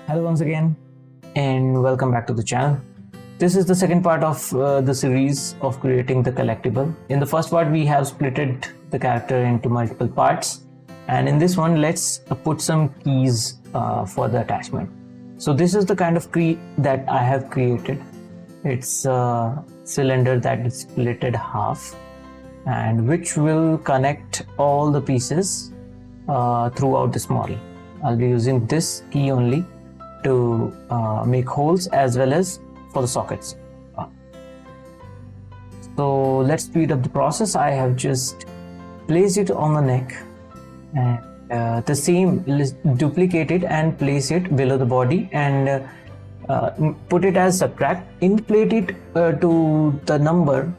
Hello once again and welcome back to the channel. This is the second part of the series of creating the collectible. In the first part we have splitted the character into multiple parts, and in this one let's put some keys for the attachment. So this is the kind of key that I have created. It's a cylinder that is splitted half and which will connect all the pieces throughout this model. I'll be using this key only to make holes as well as for the sockets. So let's speed up the process. I have just placed it on the neck, and the same duplicate it and place it below the body and put it as subtract. Inflate it to the number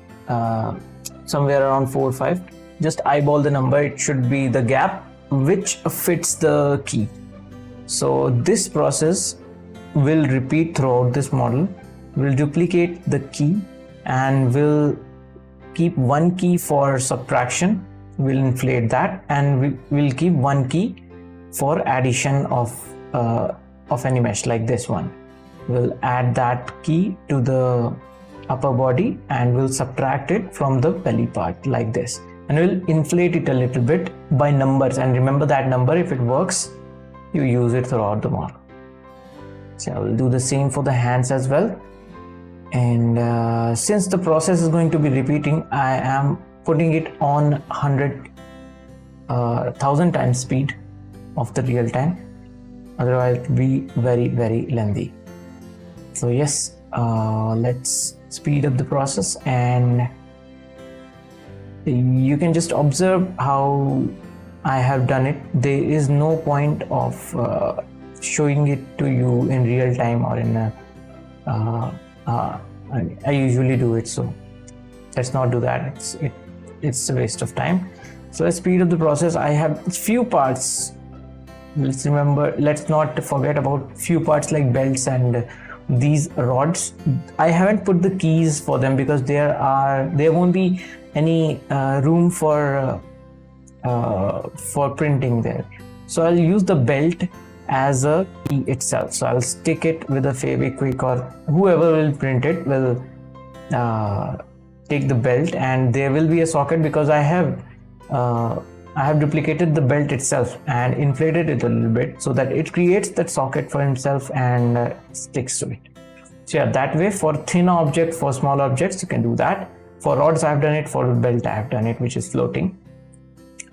somewhere around 4 or 5. Just eyeball the number. It should be the gap which fits the key. So this process will repeat throughout this model. We'll duplicate the key and we'll keep one key for subtraction. We'll inflate that, and we'll keep one key for addition of any mesh like this one. We'll add that key to the upper body and we'll subtract it from the belly part like this, and we'll inflate it a little bit by numbers. And remember that number, if it works, you use it throughout the model. So I will do the same for the hands as well. And since the process is going to be repeating, I am putting it on 100,000 times speed of the real time. Otherwise it will be very lengthy. So yes, let's speed up the process, and you can just observe how I have done it. There is no point of showing it to you in real time or in I usually do it, so let's not do that. It's a waste of time. So let's speed up the process. I have few parts. Let's not forget about few parts like belts and these rods. I haven't put the keys for them because there won't be any room for printing there. So I'll use the belt as a key itself. So I'll stick it with a Fevikwik, or whoever will print it will take the belt, and there will be a socket because I have duplicated the belt itself and inflated it a little bit so that it creates that socket for himself and sticks to it. So yeah, that way for thin object, for small objects you can do that. For rods I have done it, for the belt I have done it, which is floating.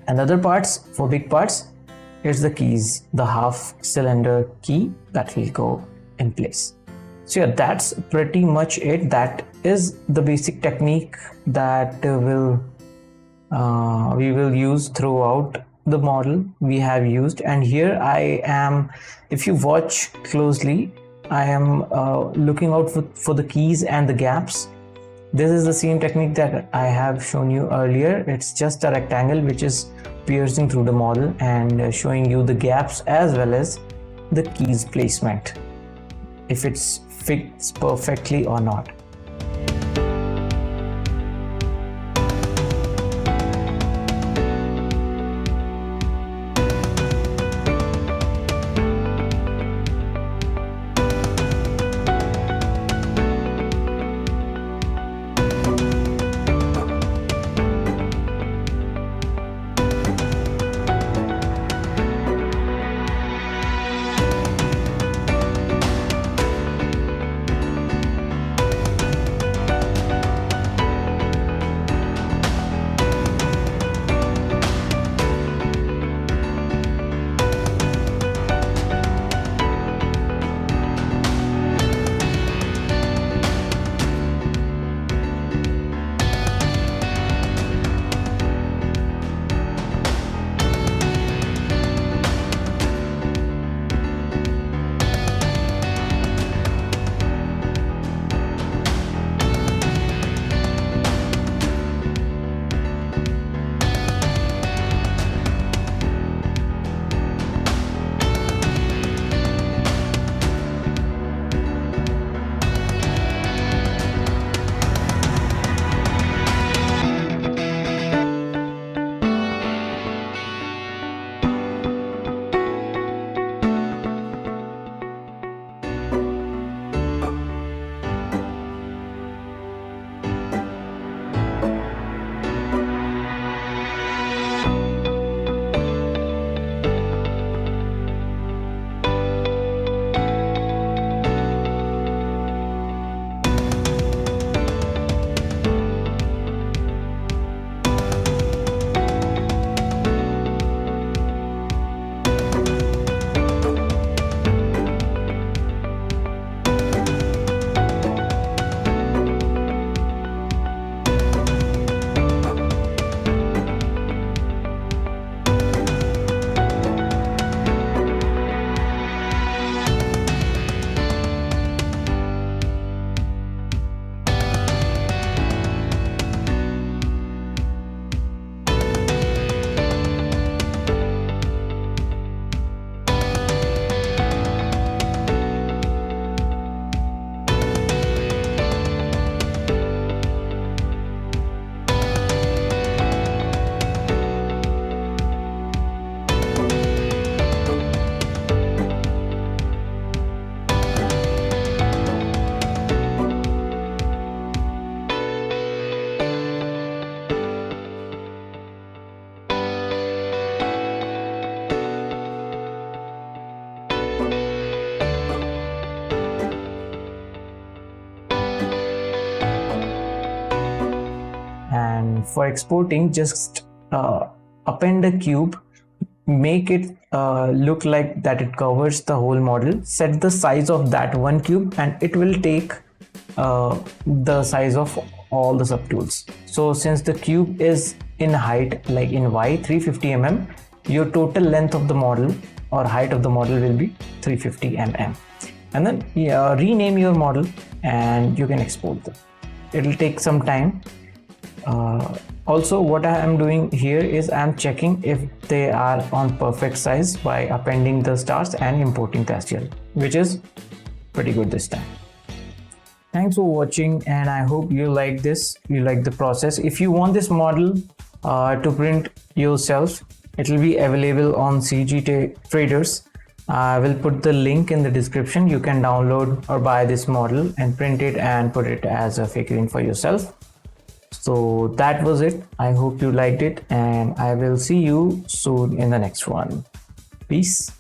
And other parts, for big parts, here's the keys, the half cylinder key that will go in place. So yeah, that's pretty much it. That is the basic technique that we will use throughout the model we have used. And here I am, if you watch closely, I am looking out for the keys and the gaps. This is the same technique that I have shown you earlier. It's just a rectangle which is piercing through the model and showing you the gaps as well as the keys placement, if it fits perfectly or not. for exporting, just append a cube, make it look like that it covers the whole model, set the size of that one cube, and it will take the size of all the subtools. So since the cube is in height, like in Y 350 mm, your total length of the model or height of the model will be 350 mm. And then rename your model and you can export them. It'll take some time. Also, what I am doing here is I am checking if they are on perfect size by appending the stars and importing the STL, which is pretty good this time. Thanks for watching, and I hope you like this. You like the process. If you want this model to print yourself, it will be available on CG Traders. I will put the link in the description. You can download or buy this model and print it and put it as a figurine for yourself. So that was it. I hope you liked it, and I will see you soon in the next one. Peace.